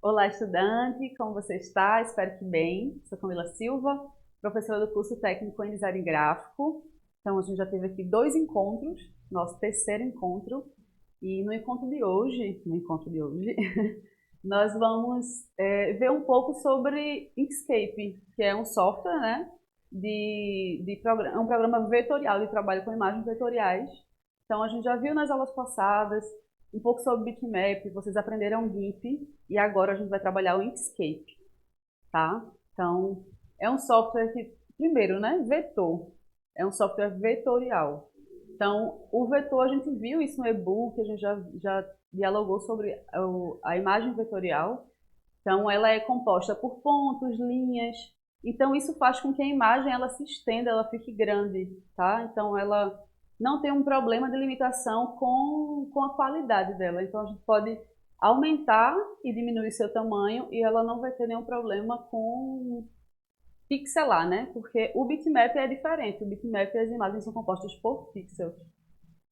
Olá, estudante, como você está? Espero que bem. Sou Camila Silva, professora do curso técnico em design gráfico. Então, a gente já teve aqui 2 encontros, nosso terceiro encontro. E no encontro de hoje, nós vamos ver um pouco sobre Inkscape, que é um software, né, é um programa vetorial de trabalho com imagens vetoriais. Então, a gente já viu nas aulas passadas um pouco sobre bitmap, vocês aprenderam GIMP e agora a gente vai trabalhar o Inkscape, tá? Então, é um software que, primeiro, né, vetor, é um software vetorial. Então, o vetor, a gente viu isso no e-book, a gente já dialogou sobre a imagem vetorial. Então, ela é composta por pontos, linhas. Então, isso faz com que a imagem ela se estenda, ela fique grande, tá? Então, ela não tem um problema de limitação com a qualidade dela. Então, a gente pode aumentar e diminuir seu tamanho e ela não vai ter nenhum problema com pixelar, né? Porque o bitmap é diferente. O bitmap, as imagens são compostas por pixels.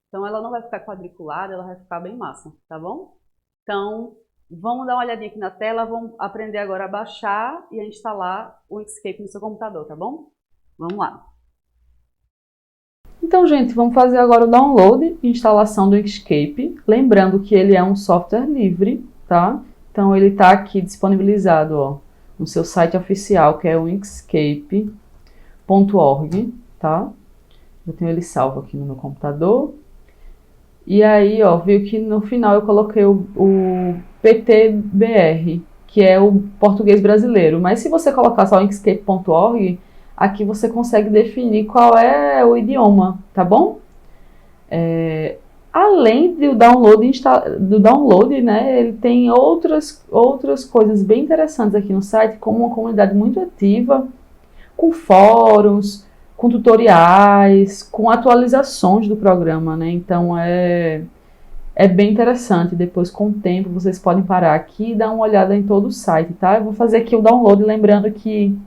Então, ela não vai ficar quadriculada, ela vai ficar bem massa, tá bom? Então, vamos dar uma olhadinha aqui na tela, vamos aprender agora a baixar e a instalar o Inkscape no seu computador, tá bom? Vamos lá. Então, gente, vamos fazer agora o download e instalação do Inkscape. Lembrando que ele é um software livre, tá? Então, ele está aqui disponibilizado, ó, no seu site oficial, que é o inkscape.org, tá? Eu tenho ele salvo aqui no meu computador. E aí, ó, viu que no final eu coloquei o PTBR, que é o português brasileiro. Mas se você colocar só inkscape.org, aqui você consegue definir qual é o idioma, tá bom? Além do download, né, ele tem outras coisas bem interessantes aqui no site, como uma comunidade muito ativa, com fóruns, com tutoriais, com atualizações do programa, né? Então é bem interessante. Depois, com o tempo, vocês podem parar aqui e dar uma olhada em todo o site, tá? Eu vou fazer aqui o download, lembrando que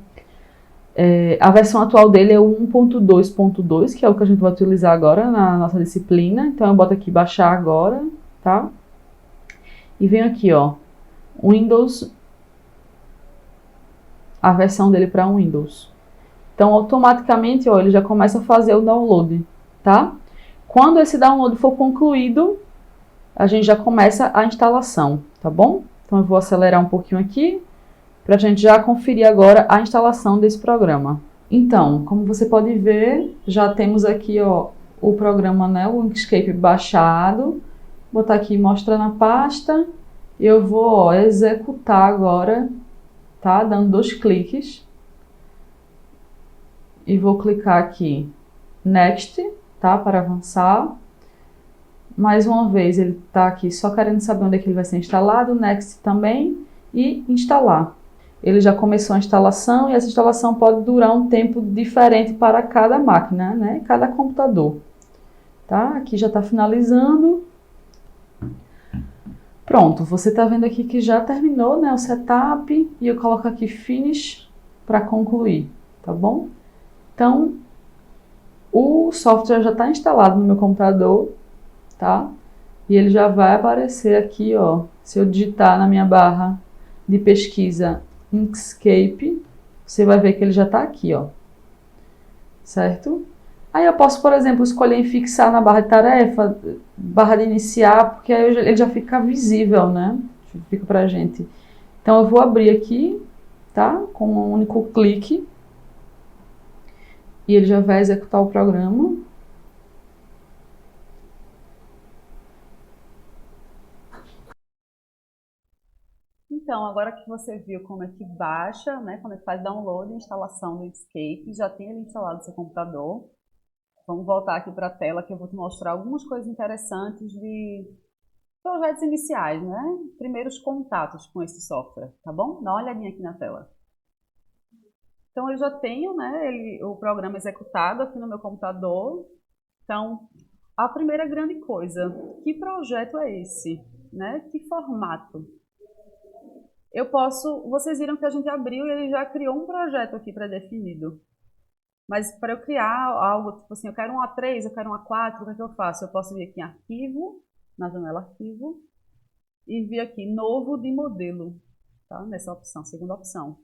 a versão atual dele é o 1.2.2, que é o que a gente vai utilizar agora na nossa disciplina. Então, eu boto aqui baixar agora, tá? E venho aqui, ó, Windows, a versão dele para Windows. Então, automaticamente, ó, ele já começa a fazer o download, tá? Quando esse download for concluído, a gente já começa a instalação, tá bom? Então, eu vou acelerar um pouquinho aqui, para a gente já conferir agora a instalação desse programa. Então, como você pode ver, já temos aqui, ó, o programa, né, o Inkscape baixado. Vou botar aqui mostra na pasta. E eu vou, ó, executar agora, tá? Dando 2 cliques. E vou clicar aqui Next, tá? Para avançar. Mais uma vez, ele está aqui só querendo saber onde é que ele vai ser instalado. Next também. E instalar. Ele já começou a instalação e essa instalação pode durar um tempo diferente para cada máquina, né? Cada computador. Tá? Aqui já está finalizando. Pronto, você está vendo aqui que já terminou, né, o setup e eu coloco aqui Finish para concluir, tá bom? Então, o software já está instalado no meu computador, tá? E ele já vai aparecer aqui, ó, se eu digitar na minha barra de pesquisa Inkscape, você vai ver que ele já está aqui, ó, certo? Aí eu posso, por exemplo, escolher em fixar na barra de tarefa, barra de iniciar, porque aí ele já fica visível, né? Fica pra gente. Então eu vou abrir aqui, tá? Com um único clique. E ele já vai executar o programa. Então, agora que você viu como é que baixa, né, como é que faz download e instalação do Inkscape, já tem ele instalado no seu computador. Vamos voltar aqui para a tela que eu vou te mostrar algumas coisas interessantes de projetos iniciais, né? Primeiros contatos com esse software, tá bom? Dá uma olhadinha aqui na tela. Então, eu já tenho, né, o programa executado aqui no meu computador. Então, a primeira grande coisa, que projeto é esse? Né? Que formato? Eu posso, vocês viram que a gente abriu e ele já criou um projeto aqui pré-definido. Mas para eu criar algo, tipo assim, eu quero um A3, eu quero um A4, o que é que eu faço? Eu posso vir aqui em arquivo, na janela arquivo, e vir aqui novo de modelo, tá? Nessa opção, segunda opção.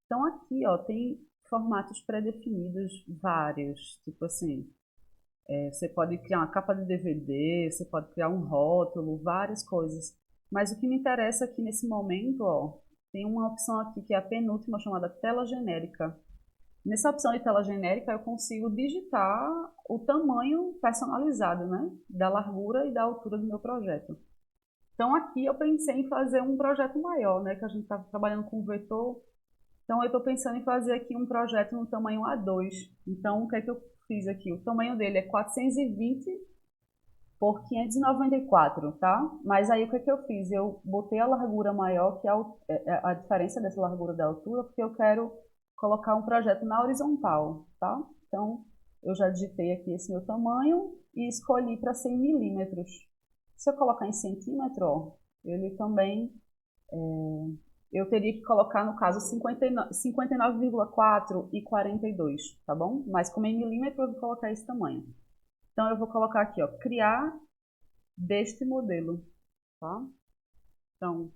Então aqui, ó, tem formatos pré-definidos vários, tipo assim, você pode criar uma capa de DVD, você pode criar um rótulo, várias coisas. Mas o que me interessa aqui nesse momento, ó, tem uma opção aqui que é a penúltima chamada tela genérica. Nessa opção de tela genérica eu consigo digitar o tamanho personalizado, né, da largura e da altura do meu projeto. Então aqui eu pensei em fazer um projeto maior, né, que a gente está trabalhando com vetor. Então eu estou pensando em fazer aqui um projeto no tamanho A2. Então o que é que eu fiz aqui? O tamanho dele é 420 por 594, tá? Mas aí o que é que eu fiz? Eu botei a largura maior, que é a diferença dessa largura da altura, porque eu quero colocar um projeto na horizontal, tá? Então eu já digitei aqui esse meu tamanho e escolhi para 100 milímetros. Se eu colocar em centímetro, ó, ele também eu teria que colocar, no caso, 59,4 e 42, tá bom? Mas como é em milímetro, eu vou colocar esse tamanho. Então, eu vou colocar aqui, ó, criar deste modelo, tá? Então,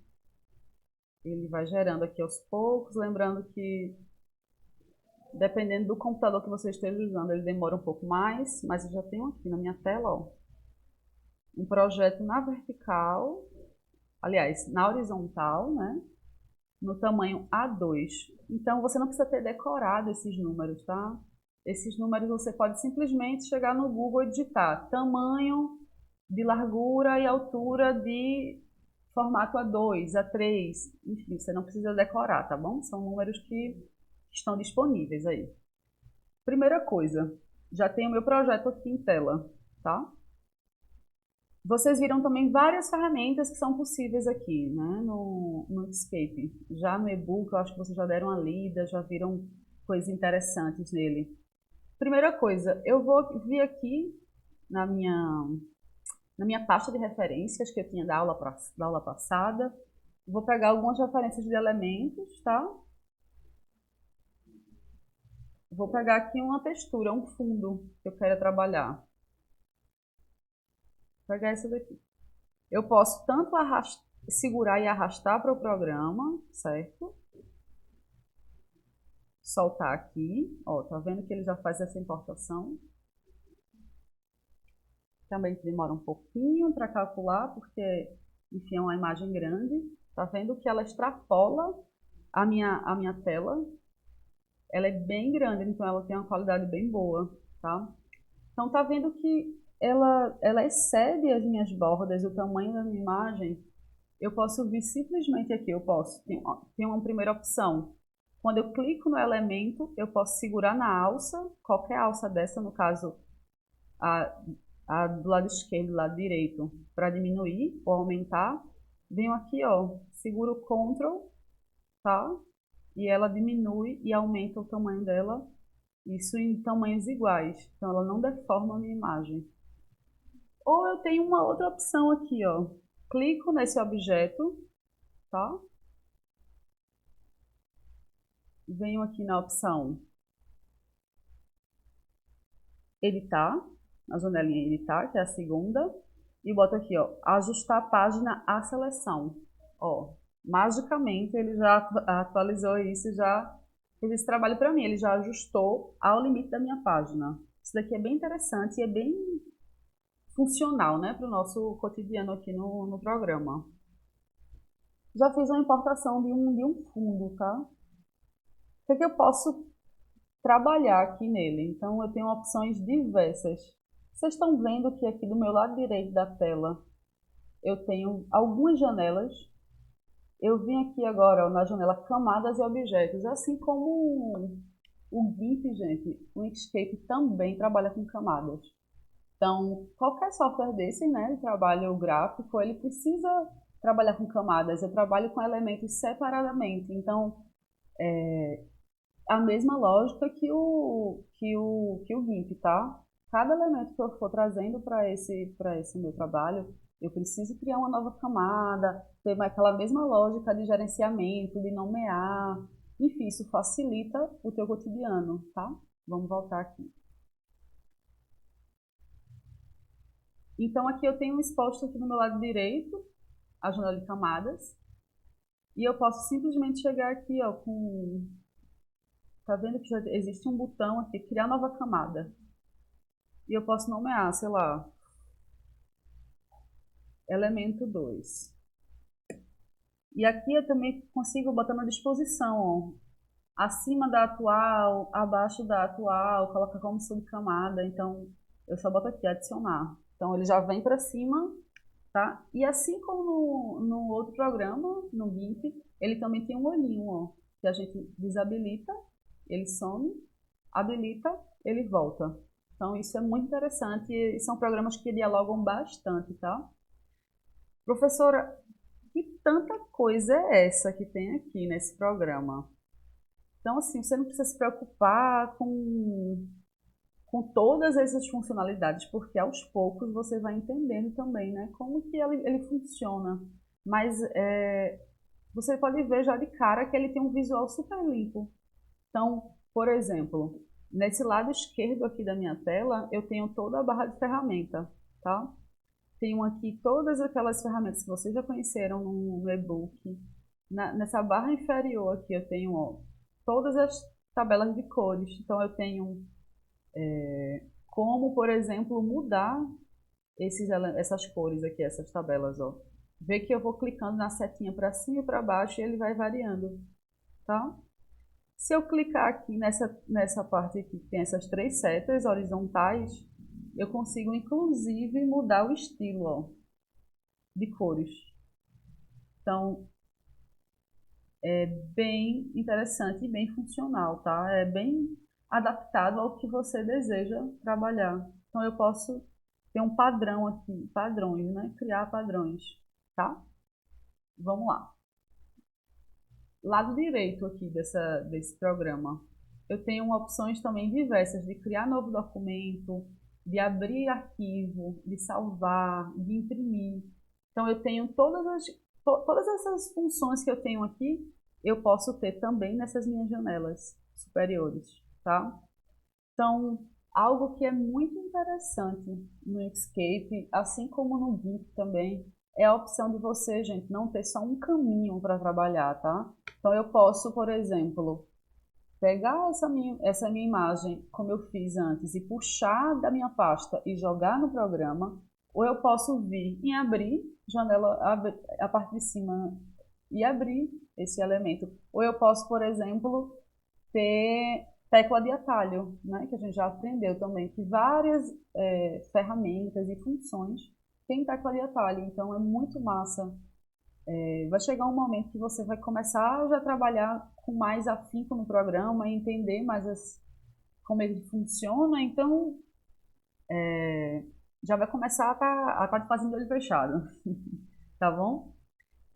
ele vai gerando aqui aos poucos, lembrando que, dependendo do computador que você esteja usando, ele demora um pouco mais, mas eu já tenho aqui na minha tela, ó, um projeto na vertical, aliás, na horizontal, né? No tamanho A2. Então, você não precisa ter decorado esses números, tá? Esses números você pode simplesmente chegar no Google e digitar tamanho de largura e altura de formato A2, A3, enfim, você não precisa decorar, tá bom? São números que estão disponíveis aí. Primeira coisa, já tenho meu projeto aqui em tela, tá? Vocês viram também várias ferramentas que são possíveis aqui, né, no Inkscape. Já no e-book, eu acho que vocês já deram uma lida, já viram coisas interessantes nele. Primeira coisa, eu vou vir aqui na minha pasta de referências que eu tinha da aula passada. Vou pegar algumas referências de elementos, tá? Vou pegar aqui uma textura, um fundo que eu quero trabalhar. Vou pegar essa daqui. Eu posso tanto segurar e arrastar para o programa, certo? Soltar aqui, ó, tá vendo que ele já faz essa importação. Também demora um pouquinho para calcular, porque, enfim, é uma imagem grande. Tá vendo que ela extrapola a minha tela. Ela é bem grande, então ela tem uma qualidade bem boa, tá? Então tá vendo que ela excede as minhas bordas, o tamanho da minha imagem. Eu posso vir simplesmente aqui, tem uma primeira opção. Quando eu clico no elemento, eu posso segurar na alça, qualquer alça dessa, no caso, a, a do lado esquerdo, do lado direito, para diminuir ou aumentar. Venho aqui, ó, seguro o Ctrl, tá? E ela diminui e aumenta o tamanho dela, isso em tamanhos iguais. Então ela não deforma a minha imagem. Ou eu tenho uma outra opção aqui, ó. Clico nesse objeto, tá? Venho aqui na opção editar, na janelinha editar, que é a segunda, e boto aqui, ó, ajustar a página à seleção. Ó, magicamente ele já atualizou isso, já fez esse trabalho para mim, ele já ajustou ao limite da minha página. Isso daqui é bem interessante e é bem funcional, né, para o nosso cotidiano aqui no programa. Já fiz uma importação de um fundo, tá? O que é que eu posso trabalhar aqui nele? Então eu tenho opções diversas. Vocês estão vendo que aqui do meu lado direito da tela eu tenho algumas janelas. Eu vim aqui agora, ó, na janela camadas e objetos, assim como o GIMP, gente, o Inkscape também trabalha com camadas. Então, qualquer software desse, né, de trabalho gráfico, ele precisa trabalhar com camadas. Eu trabalho com elementos separadamente. Então, a mesma lógica que o GIMP, tá? cada elemento que eu for trazendo para esse meu trabalho, eu preciso criar uma nova camada, ter aquela mesma lógica de gerenciamento, de nomear, enfim, isso facilita o teu cotidiano, tá? Vamos voltar aqui. Então aqui eu tenho exposto aqui no meu lado direito a janela de camadas, e eu posso simplesmente chegar aqui, ó, com... Tá vendo que já existe um botão aqui, criar nova camada. E eu posso nomear, sei lá, elemento 2. E aqui eu também consigo botar na disposição, ó, acima da atual, abaixo da atual, coloca como subcamada. Então, eu só boto aqui, adicionar. Então, ele já vem para cima, tá? E assim como no outro programa, no GIMP, ele também tem um olhinho, ó, que a gente desabilita, ele some, habilita, ele volta. Então, isso é muito interessante e são programas que dialogam bastante, tá? Professora, que tanta coisa é essa que tem aqui nesse programa? Então, assim, você não precisa se preocupar com todas essas funcionalidades, porque aos poucos você vai entendendo também, né, como que ele funciona. Mas você pode ver já de cara que ele tem um visual super limpo. Então, por exemplo, nesse lado esquerdo aqui da minha tela, eu tenho toda a barra de ferramenta, tá? Tenho aqui todas aquelas ferramentas que vocês já conheceram no e-book. Nessa barra inferior aqui eu tenho, ó, todas as tabelas de cores. Então eu tenho como, por exemplo, mudar essas cores aqui, essas tabelas, ó. Vê que eu vou clicando na setinha para cima e para baixo e ele vai variando, tá? Se eu clicar aqui nessa parte aqui, que tem essas três setas horizontais, eu consigo inclusive mudar o estilo, ó, de cores. Então, é bem interessante e bem funcional, tá? É bem adaptado ao que você deseja trabalhar. Então, eu posso ter um padrão aqui, padrões, né? Criar padrões, tá? Vamos lá. Lado direito aqui desse programa, eu tenho opções também diversas de criar novo documento, de abrir arquivo, de salvar, de imprimir. Então, eu tenho todas essas funções que eu tenho aqui, eu posso ter também nessas minhas janelas superiores, tá? Então, algo que é muito interessante no Inkscape, assim como no GIMP também, é a opção de você, gente, não ter só um caminho para trabalhar, tá? Então, eu posso, por exemplo, pegar essa minha imagem, como eu fiz antes, e puxar da minha pasta e jogar no programa, ou eu posso vir em abrir, janela, a parte de cima, e abrir esse elemento. Ou eu posso, por exemplo, ter tecla de atalho, né, que a gente já aprendeu também, que várias ferramentas e funções têm tecla de atalho, então é muito massa. Vai chegar um momento que você vai começar a já trabalhar com mais afinco no programa e entender mais como ele funciona, então já vai começar a tá fazendo olho fechado, tá bom?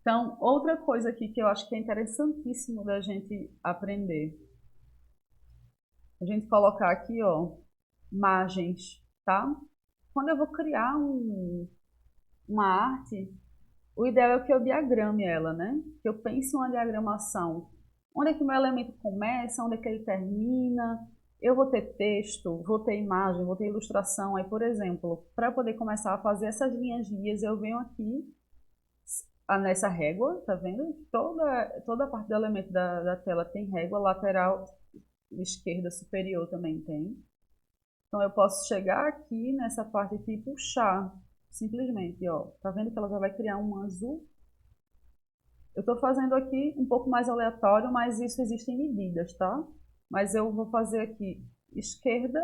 Então, outra coisa aqui que eu acho que é interessantíssimo da gente aprender, a gente colocar aqui, ó, margens, tá? Quando eu vou criar uma arte, o ideal é que eu diagrame ela, né? Que eu pense em uma diagramação. Onde é que o meu elemento começa, onde é que ele termina. Eu vou ter texto, vou ter imagem, vou ter ilustração. Aí, por exemplo, para poder começar a fazer essas linhas guias, eu venho aqui nessa régua, tá vendo? Toda a parte do elemento da tela tem régua, lateral esquerda superior também tem. Então eu posso chegar aqui nessa parte aqui e puxar, simplesmente, ó. Tá vendo que ela já vai criar um azul? Eu estou fazendo aqui um pouco mais aleatório, mas isso existem medidas, tá? Mas eu vou fazer aqui esquerda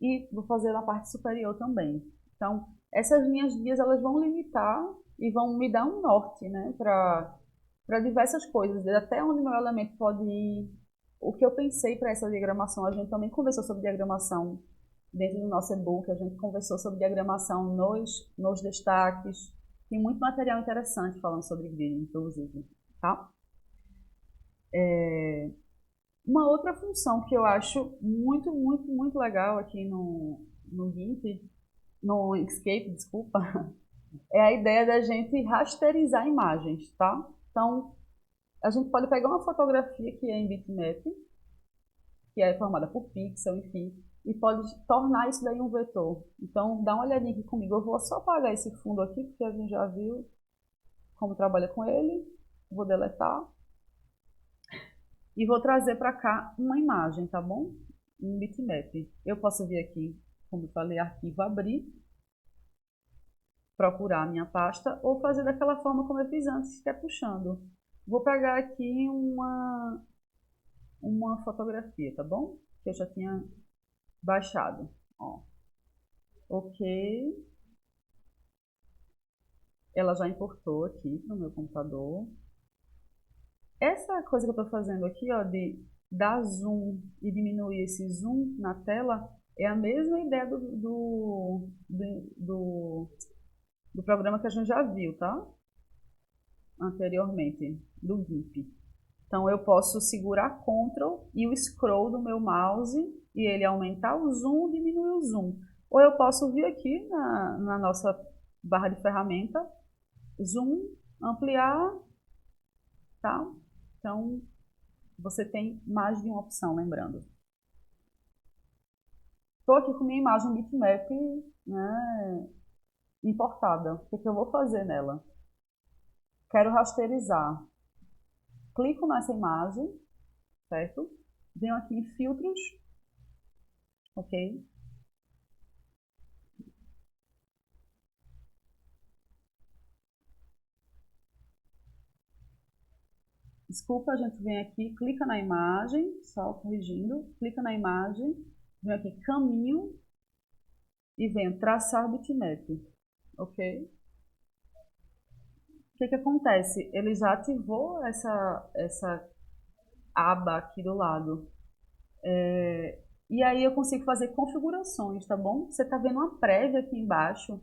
e vou fazer na parte superior também. Então, essas linhas guias, elas vão limitar e vão me dar um norte, né? Para diversas coisas, até onde meu elemento pode ir, o que eu pensei para essa diagramação. A gente também conversou sobre diagramação dentro do nosso e-book, a gente conversou sobre diagramação nos destaques. Tem muito material interessante falando sobre grid, inclusive, tá? Uma outra função que eu acho muito, muito, muito legal aqui no GIMP, no Inkscape, desculpa, é a ideia da gente rasterizar imagens, tá? Então, a gente pode pegar uma fotografia que é em bitmap, que é formada por pixel, enfim, e pode tornar isso daí um vetor. Então, dá uma olhadinha aqui comigo. Eu vou só apagar esse fundo aqui, porque a gente já viu como trabalha com ele. Vou deletar. E vou trazer para cá uma imagem, tá bom? Um bitmap. Eu posso vir aqui, como eu falei, arquivo abrir, procurar a minha pasta, ou fazer daquela forma como eu fiz antes, que é puxando. Vou pegar aqui uma fotografia, tá bom? Que eu já tinha baixado. Ó. Ok. Ela já importou aqui para o meu computador. Essa coisa que eu estou fazendo aqui, ó, de dar zoom e diminuir esse zoom na tela, é a mesma ideia do programa que a gente já viu, tá? Anteriormente, do GIMP. Então eu posso segurar Ctrl e o scroll do meu mouse e ele aumentar o zoom, diminuir o zoom. Ou eu posso vir aqui na nossa barra de ferramenta, zoom, ampliar, tá? Então você tem mais de uma opção, lembrando. Estou aqui com minha imagem bitmap, né, importada. O que eu vou fazer nela? Quero rasterizar. Clico nessa imagem, certo? Venho aqui em filtros, ok? Desculpa, a gente vem aqui, clica na imagem, só corrigindo, clica na imagem, vem aqui caminho e venho traçar bitmap, ok? O que acontece? Ele já ativou essa aba aqui do lado. E aí eu consigo fazer configurações, tá bom? Você está vendo uma prévia aqui embaixo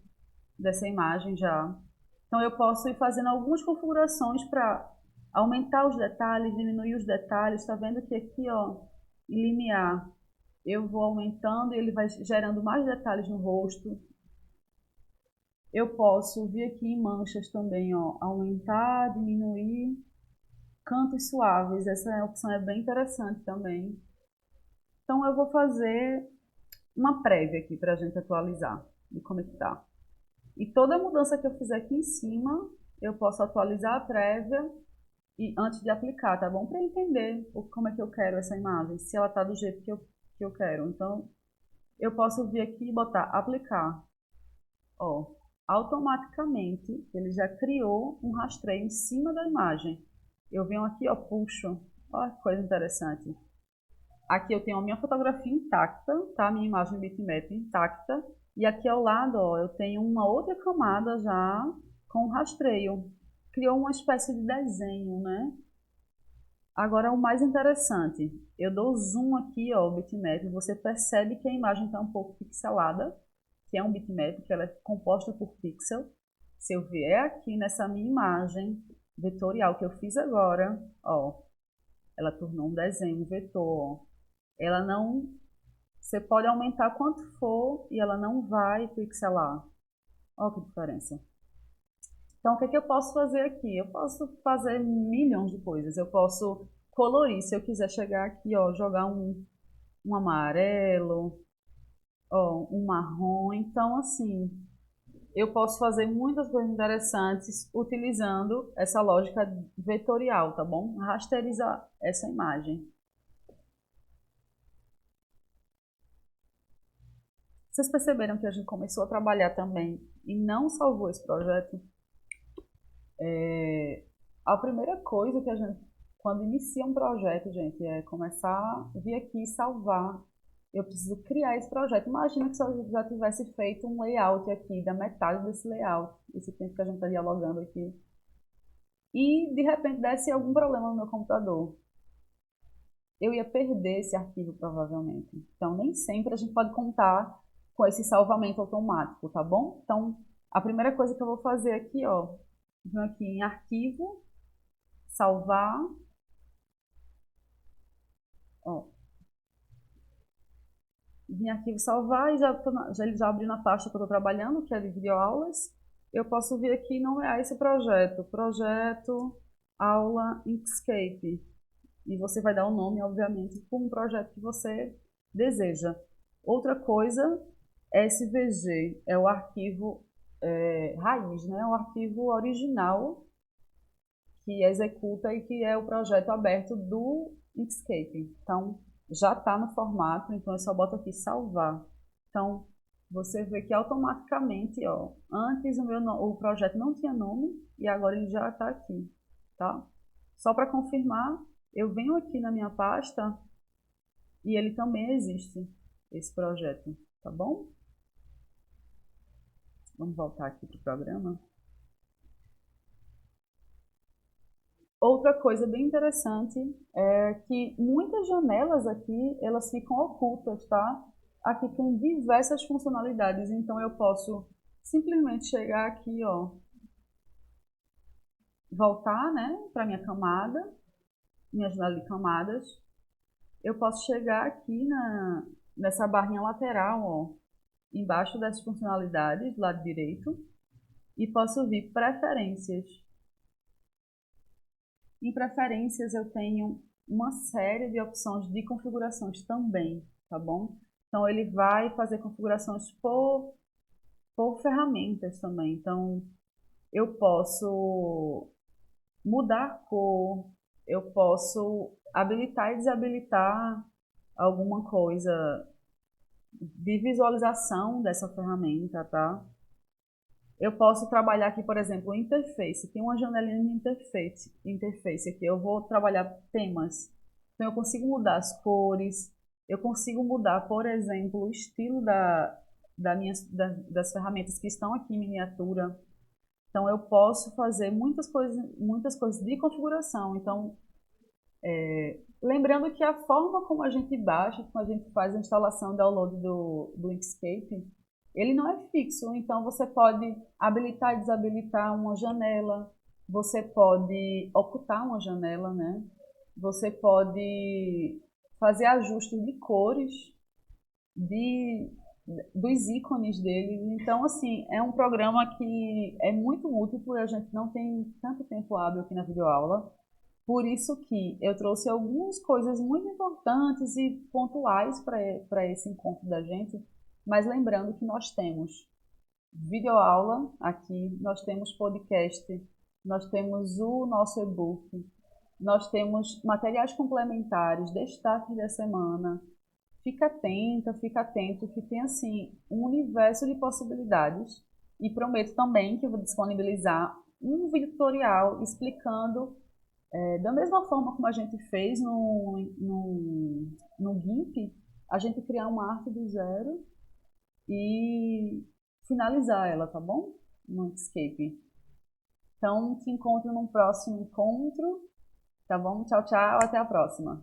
dessa imagem já. Então eu posso ir fazendo algumas configurações para aumentar os detalhes, diminuir os detalhes. Está vendo que aqui, ó, em limiar, eu vou aumentando e ele vai gerando mais detalhes no rosto. Eu posso vir aqui em manchas também, ó, aumentar, diminuir. Cantos suaves, essa opção é bem interessante também. Então eu vou fazer uma prévia aqui para a gente atualizar de como é que tá. E toda mudança que eu fizer aqui em cima, eu posso atualizar a prévia e antes de aplicar, tá bom? Para entender como é que eu quero essa imagem, se ela tá do jeito que eu quero. Então, eu posso vir aqui e botar aplicar. Ó, automaticamente ele já criou um rastreio em cima da imagem. Eu venho aqui, ó, puxo. Olha que coisa interessante. Aqui eu tenho a minha fotografia intacta, tá? A minha imagem bitmap intacta. E aqui ao lado, ó, eu tenho uma outra camada já com rastreio. Criou uma espécie de desenho, né? Agora o mais interessante, eu dou zoom aqui, ó, o bitmap, você percebe que a imagem está um pouco pixelada, que é um bitmap, que ela é composta por pixel. Se eu vier aqui nessa minha imagem vetorial que eu fiz agora, ó, ela tornou um desenho, um vetor, ó. Ela não, você pode aumentar quanto for e ela não vai pixelar. Olha que diferença. Então, o que é que eu posso fazer aqui? Eu posso fazer milhões de coisas. Eu posso colorir, se eu quiser chegar aqui, ó, jogar um amarelo, ó, um marrom. Então, assim, eu posso fazer muitas coisas interessantes utilizando essa lógica vetorial, tá bom? Rasterizar essa imagem. Vocês perceberam que a gente começou a trabalhar também e não salvou esse projeto? A primeira coisa que a gente, quando inicia um projeto, gente, é começar a vir aqui e salvar. Eu preciso criar esse projeto. Imagina que se eu já tivesse feito um layout aqui, da metade desse layout, esse tempo que a gente está dialogando aqui, e de repente desse algum problema no meu computador. Eu ia perder esse arquivo provavelmente. Então, nem sempre a gente pode contar com esse salvamento automático, tá bom? Então, a primeira coisa que eu vou fazer aqui, ó, vou aqui em arquivo, salvar, Ó, vim aqui salvar e ele já abriu na pasta que eu estou trabalhando, que é de videoaulas. Eu posso vir aqui e nomear esse projeto, projeto aula Inkscape. E você vai dar o nome, obviamente, para um projeto que você deseja. Outra coisa, SVG, é o arquivo raiz, né? O arquivo original que executa e que é o projeto aberto do Inkscape. Então, já está no formato, então eu só boto aqui salvar. Então, você vê que automaticamente, ó, antes o projeto não tinha nome e agora ele já está aqui, tá? Só para confirmar, eu venho aqui na minha pasta e ele também existe, esse projeto, tá bom? Vamos voltar aqui para o programa. Outra coisa bem interessante é que muitas janelas aqui, elas ficam ocultas, tá? Aqui tem diversas funcionalidades, então eu posso simplesmente chegar aqui, ó, voltar, né, para minha camada, minha janela de camadas. Eu posso chegar aqui nessa barrinha lateral, ó, embaixo das funcionalidades, do lado direito, e posso vir preferências. Em preferências eu tenho uma série de opções de configurações também, tá bom? Então ele vai fazer configurações por ferramentas também. Então eu posso mudar a cor, eu posso habilitar e desabilitar alguma coisa de visualização dessa ferramenta, tá? Eu posso trabalhar aqui, por exemplo, interface. Tem uma janelinha de interface aqui. Eu vou trabalhar temas. Então, eu consigo mudar as cores. Eu consigo mudar, por exemplo, o estilo das ferramentas que estão aqui em miniatura. Então, eu posso fazer muitas coisas de configuração. Então, lembrando que a forma como a gente baixa, como a gente faz a instalação e download do Inkscape, ele não é fixo, então você pode habilitar e desabilitar uma janela, você pode ocultar uma janela, né? Você pode fazer ajustes de cores de, dos ícones dele. Então, assim, é um programa que é muito útil porque a gente não tem tanto tempo hábil aqui na videoaula. Por isso que eu trouxe algumas coisas muito importantes e pontuais para esse encontro da gente, mas lembrando que nós temos videoaula aqui, nós temos podcast, nós temos o nosso e-book, nós temos materiais complementares, destaques da semana. Fica atento, que tem assim um universo de possibilidades e prometo também que eu vou disponibilizar um vídeo tutorial explicando da mesma forma como a gente fez no GIMP, a gente criar uma arte do zero e finalizar ela, tá bom? No Inkscape. Então, te encontro num próximo encontro, tá bom? Tchau, tchau, até a próxima.